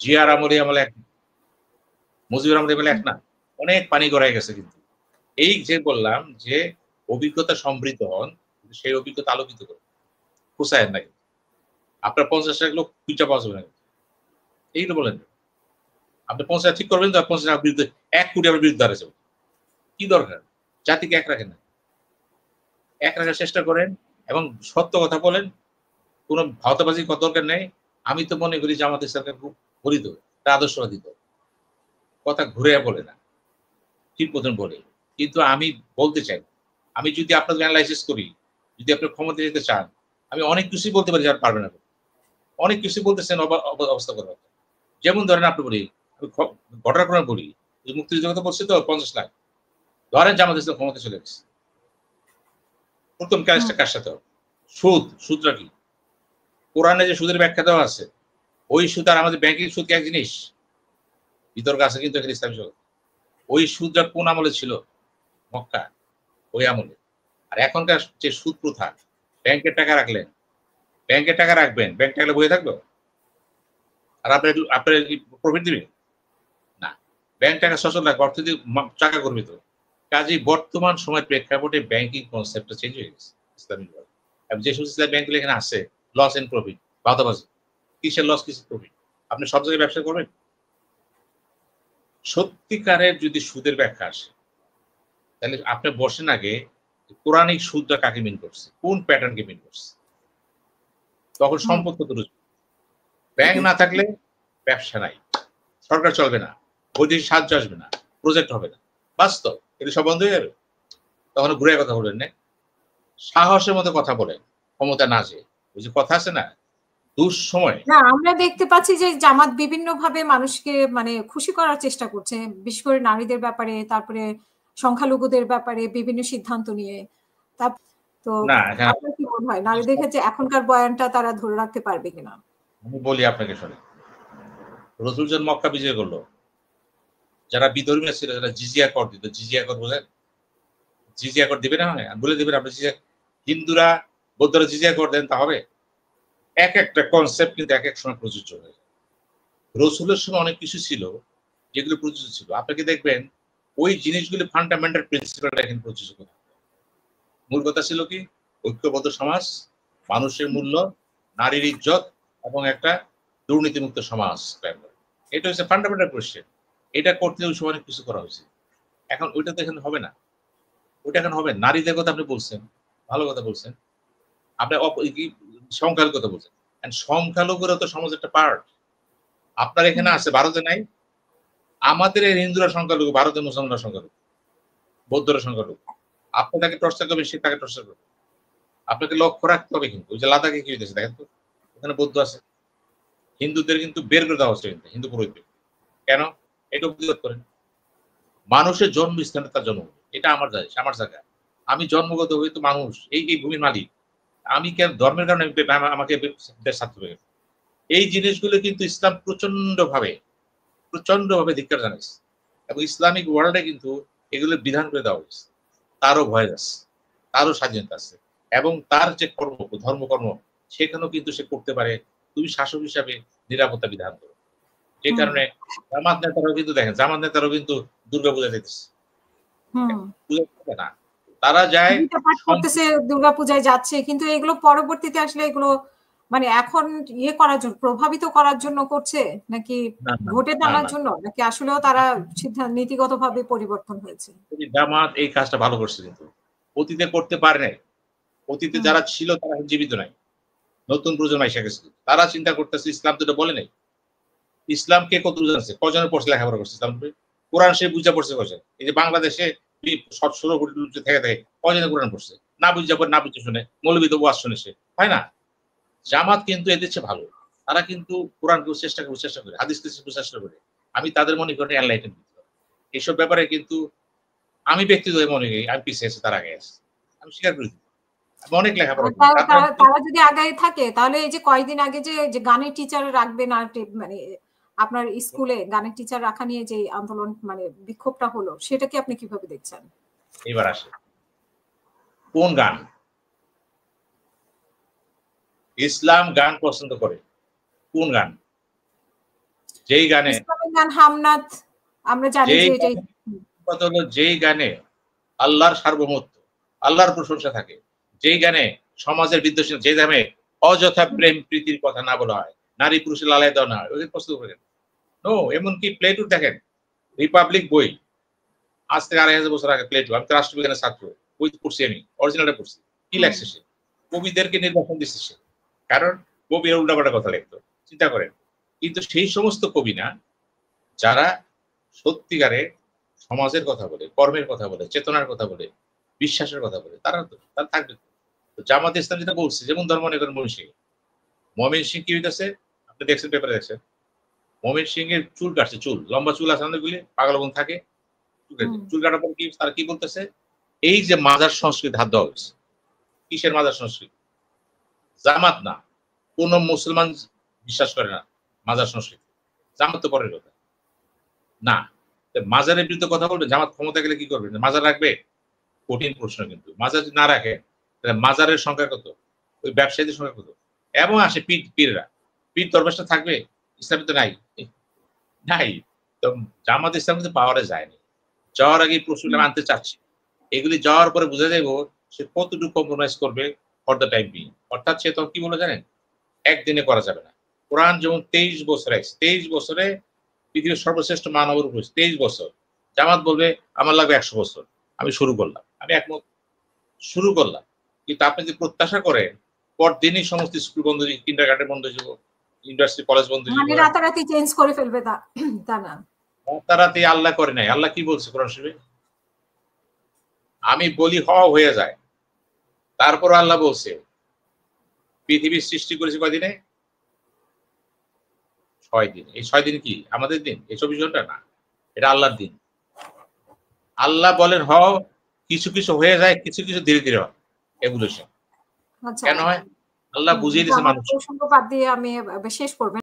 জিয়ার আমলে আমলে এক, মুজিবুর রহমান আমলে এক না, অনেক পানি গড়ায় গেছে। কিন্তু এই যে বললাম যে অভিজ্ঞতা সমৃদ্ধ হন, সেই অভিজ্ঞতা আলোকিত করে খুঁচায়েন না। আপনার 50 লোক পিঠা পাওয়া যাবে না, এইগুলো বলেন। আপনি 50 ঠিক করবেন, 50 বিরুদ্ধে 1 কোটি আমার বিরুদ্ধে দাঁড়াচ্ছে, কি দরকার? জাতিকে এক রাখেন না, এক রাখার চেষ্টা করেন এবং সত্য কথা বলেন, কোনো ভাওতাবাজি করার দরকার নেই। আমি তো মনে করি জামাত ইসলামকে খুব গরিত, আদর্শবাদী দল, কথা ঘুরে বলে না, ঠিক মতন বলে। কিন্তু আমি বলতে চাই, আমি যদি আপনাদের অ্যানালাইসিস করি, যদি আপনি ক্ষমতা যেতে চান, আমি অনেক কিছুই বলতে পারি যারা পারবে না, অনেক কিছুই বলতেছেন অবস্থা কথা। যেমন ধরেন আপনি বলি, ঘটনার করে বলি, মুক্তিযুদ্ধের কথা বলছি তো 50 লাখ, ধরেন জামাত ইসলাম ক্ষমতা চলে গেছে, প্রথম কাজটা কার সাথে হবে? সুদটা কি? কোরআনে যে সুদের ব্যাখ্যা দেওয়া আছে, ওই সুদ আর আমাদের ব্যাংকিং সুদ কি এক জিনিস? বিতর্ক আছে কিন্তু এখানে ইসলামী জগৎ। ওই সুদটা কোন আমলে ছিল? মক্কা, ওই আমলে। আর এখনকার যে সুদ প্রথা, ব্যাংকের টাকা রাখলেন, ব্যাংকের টাকা রাখবেন, ব্যাংক টাকা বয়ে থাকবে, আর আপনার প্রফিট দিবে না। ব্যাংক টাকা সচল রাখবে, অর্থনীতি টাকা করবে তো। কাজেই বর্তমান সময়ের প্রেক্ষাপটে ব্যাংকিং কনসেপ্টটা চেঞ্জ হয়ে গেছে ইসলামী জগৎ। যে সমস্ত ব্যাংকগুলো এখানে আছে, লস এন্ড প্রফিট, বাধাবাজি, কিসের লস কিসের প্রফিট, আপনি সব জায়গায় ব্যবসা করবেন? সত্যিকারের যদি সুদের ব্যাখ্যা আসে, তাহলে আপনি বসেন আগে কোরআনিক সুদটা কাকে মিন করছে, কোন প্যাটার্নকে মিন করছে, তখন সম্পদ কত রুজু। ব্যাংক না থাকলে ব্যবসা নাই, সরকার চলবে না, বৈদেশিক সাহায্য আসবে না, প্রজেক্ট হবে না, বাস্তব। এটা সব বন্ধ হয়ে যাবে। তখন ঘুরে কথা বলবেন না, সাহসের মতো কথা বলেন, ক্ষমতা না যে ওই যে কথা আছে না, দুঃসময়। না, আমরা দেখতে পাচ্ছি যে জামাত বিভিন্ন ভাবে মানুষকে মানে খুশি করার চেষ্টা করছে, বিশেষ করে নারীদের ব্যাপারে, তারপরে সংখ্যালঘুদের ব্যাপারে বিভিন্ন সিদ্ধান্ত নিয়ে। তো আপনার কি মনে হয় নারীদের ক্ষেত্রে এখনকার বয়ানটা তারা ধরে রাখতে পারবে কিনা? আমি বলি আপনাকে, শোনে, রাসূল যখন মক্কা বিজয় করলো, যারা বিধর্মী ছিল, যারা জিজিয়া কর দিত, জিজিয়া কর বোঝেন? জিজিয়া কর দিবে না, হয় বলে দিবেন আপনি, জিজিয়া, হিন্দুরা বৌদ্ধরা জিজিয়া কর দেন, তা হবে? এক একটা কনসেপ্ট কিন্তু এক এক সময় প্রযোজ্য হয়ে যায়। রাসূলের সময় অনেক কিছু ছিল যেগুলো প্রযোজ্য ছিল, আপনাকে দেখবেন ওই জিনিসগুলো ফান্ডামেন্টাল প্রিন্সিপালটা এখন প্রযোজ্য। মূল কথা ছিল কি? ঐক্যবদ্ধ সমাজ, মানুষের মূল্য, নারীর ইজ্জত এবং একটা দুর্নীতিমুক্ত সমাজ। এটা হচ্ছে ফান্ডামেন্টাল কোয়েশ্চেন। এটা করতে ওই সময় অনেক কিছু করা হয়েছে। এখন ওইটা তো এখানে হবে না, ওইটা এখন হবে। নারীদের কথা আপনি বলছেন, ভালো কথা বলছেন, আপনি সংখ্যালঘুর কথা বলছেন, সংখ্যালঘুরা তো সমাজের একটা পার্ট। আপনার এখানে আছে, ভারতে নাই। আমাদের হিন্দুরা সংখ্যালঘু, ভারতে মুসলমানরা সংখ্যালঘু, বৌদ্ধরা সংখ্যালঘু। আপনি তাকে টর্চার করবেন, সে তাকে টর্চার করবে। আপনাকে লক্ষ্য রাখতে হবে। কিন্তু ওই যে লাদাখে কি হইতেছে দেখেন তো, ওখানে বৌদ্ধ আছে, হিন্দুদের কিন্তু বের করে দেওয়া হচ্ছে, কিন্তু হিন্দু পুরোহিতদের। কেন? এটা প্রতিবাদ করেন। মানুষের জন্মস্থানে তার জন্ম, এটা আমার জায়গা। আমি জন্মগত হয়তো মানুষ, এই ভূমির মালিক। আমি কেন ধর্মের কারণে আমাকে ছাড়তে হবে? এই জিনিসগুলো কিন্তু ইসলাম প্রচন্ড ভাবে ধিক্কার জানাইছে, এবং ইসলামিক ওয়ার্ল্ডে কিন্তু এগুলো বিধান করে দেওয়া হয়েছে। তারও ভয় আছে, তারও স্বাধীনতা আছে, এবং তার যে ধর্মকর্ম সেখানেও কিন্তু সে করতে পারে। তুমি শাসক হিসাবে নিরাপত্তা বিধান করো। যে কারণে জামাত নেতারাও কিন্তু দেখেন, জামাত নেতারাও কিন্তু দুর্গাপূজা দিতেছে না, তারা যায় করতেছে, দুর্গাপূজায় যাচ্ছে, কিন্তু এগুলো পরবর্তীতে আসলে এগুলো মানে এখন ইয়ে করার জন্য, প্রভাবিত করার জন্য করছে, নাকি ভোটে টানার জন্য, নাকি আসলেও তারা সিদ্ধান্ত নীতিগতভাবে পরিবর্তন হয়েছে? জামাত এই কাজটা ভালো করছে, কিন্তু অতীতে করতে পারে নাই। অতীতে যারা ছিল তারা জীবিত নাই, নতুন প্রজন্ম এসে গেছে, তারা চিন্তা করতেছে ইসলাম তো বলে নাই। ইসলাম কে কত জানছে, কজনের পড়ছে, লেখাপড়া করছে ইসলাম, কোরআন সে বুঝা পড়ছে কজন? এই যে বাংলাদেশে 16 কোটি লোক থেকে থাকে, কজনে কোরআন পড়ছে? না বুঝা পড়ে, না বুঝে শুনে, মৌলবী তো ওয়াজ শুনেছে, হয় না? জামাত কিন্তু এদের চেয়ে ভালো, তারা কিন্তু কোরআনকে চেষ্টা করে, হাদিসকে চেষ্টা করে। আমি তাদের মনে করি এনলাইটেন দিতে হবে এইসব ব্যাপারে। কিন্তু আমি ব্যক্তিগত মনে করি আমি পিছিয়ে আছি, তার আগে আছে, আমি স্বীকার করি। অনেক লেখাপড়া, তারা যদি আগায় থাকে, তাহলে এই যে কয়েকদিন আগে যে গানের টিচার রাখবে না, মানে আপনার স্কুলে গানের টিচার রাখা নিয়ে যে আন্দোলন, মানে বিক্ষোভটা হলো, সেটা কি আপনি কিভাবে দেখছেন? এবার আসে কোন গান? ইসলাম গান পছন্দ করে কোন গান? যেই গানে হামনাথ আমরা জানি যে এটাই কথা হলো, যেই গানে আল্লাহর সার্বভৌমত্ব, আল্লাহর প্রশংসা থাকে, যেই গানে সমাজের বিদ্বেষী, যে গানে অযথা প্রেম প্রীতির কথা না বলা হয়, নারী পুরুষের লালায় দেওয়া না হয়, ওদের প্রস্তুত করেন। নো, এমনকি প্লেটুর দেখেন, রিপাবলিক বই আজ থেকে 2500 বছর আগে প্লেটু, আমি তো রাষ্ট্রবিজ্ঞানের ছাত্র, বই পড়ছি, আমি অরিজিনালটা পড়ছি। কি লাগছে সে? কবিদেরকে নির্বাচন দিচ্ছে সে, কারণ কবির উল্টাপাল্টা কথা লিখতো, চিন্তা করেন। কিন্তু সেই সমস্ত কবি না যারা সত্যিকারে সমাজের কথা বলে, কর্মের কথা বলে, চেতনার কথা বলে, বিশ্বাসের কথা বলে, তারা থাকবে। জামাত ইসলাম যেটা বলছে, যেমন ধর্ম নেতার মমিন সিং কি হইতেছে, আপনি দেখছেন, পেপারে দেখছেন, মমিন সিং এর চুল কাটছে, চুল লম্বা চুল আছে অনেকগুলি, পাগলবন থাকে, চুল কাটার পর কি তারা কি বলতেছে, এই যে মাজার সংস্কৃতি হাত দেওয়া হয়েছে। কিসের মাজার সংস্কৃতি? জামাত না, কোন মুসলমান বিশ্বাস করে না মাজার সংস্কৃতি। জামাত তো পরের কথা না, মাজারের বিরুদ্ধে কথা বলবে। জামাত ক্ষমতা গেলে কি করবে? মাজার রাখবে? কঠিন প্রশ্ন। কিন্তু মাজার যদি না রাখে, তাহলে মাজারের সংখ্যা কত, ওই ব্যবসায়ীদের সংখ্যা কত? এবং আসে পীররা, পীর দরবেশটা থাকবে? ইসলামে তো নাই, নাই। তো জামাত ইসলাম কিন্তু পাওয়ারে যায়নি, যাওয়ার আগে প্রশ্নটা আনতে চাচ্ছি। এগুলি যাওয়ার পরে বুঝা যাইব সে কতটুকু কম্প্রোমাইজ করবে ফর দ্য টাইম বিং। অর্থাৎ সে তখন কি বলে জানেন, একদিনে করা যাবে না। কোরআন যেমন 23 বছর আছে, 23 বছরে পৃথিবীর সর্বশ্রেষ্ঠ মানবের উপর 23 বছর। জামাত বলবে আমার লাগবে 100 বছর। আমি শুরু করলাম, আমি একমত, শুরু করলাম। কিন্তু আপনি যদি প্রত্যাশা করেন পরদিনই সমস্ত স্কুল বন্ধ, কিন্ডারগার্টেন বন্ধ হয়ে যাবো, ইউনিভার্সিটি কলেজ বন্ধ হয়ে যাবো, রাতারাতি চেঞ্জ করে ফেলবে তা না। রাতারাতি আল্লাহ করে নাই। আল্লাহ কি বলছে কোরআন শরীফে? আমি বলি হয়ে যায়। তারপর আল্লাহ বলছে পৃথিবীর সৃষ্টি করেছে কয়দিনে? 6 দিন। এই 6 দিন কি আমাদের দিন? এই 24 ঘন্টা না, এটা আল্লাহর দিন। আল্লাহ বলেন কিছু কিছু হয়ে যায়, কিছু কিছু ধীরে ধীরে হয়, এভলিউশন। কেন হয়? আল্লাহ বুঝিয়ে দিয়েছে মানুষ। বাদ দিয়ে আমি শেষ করবেন।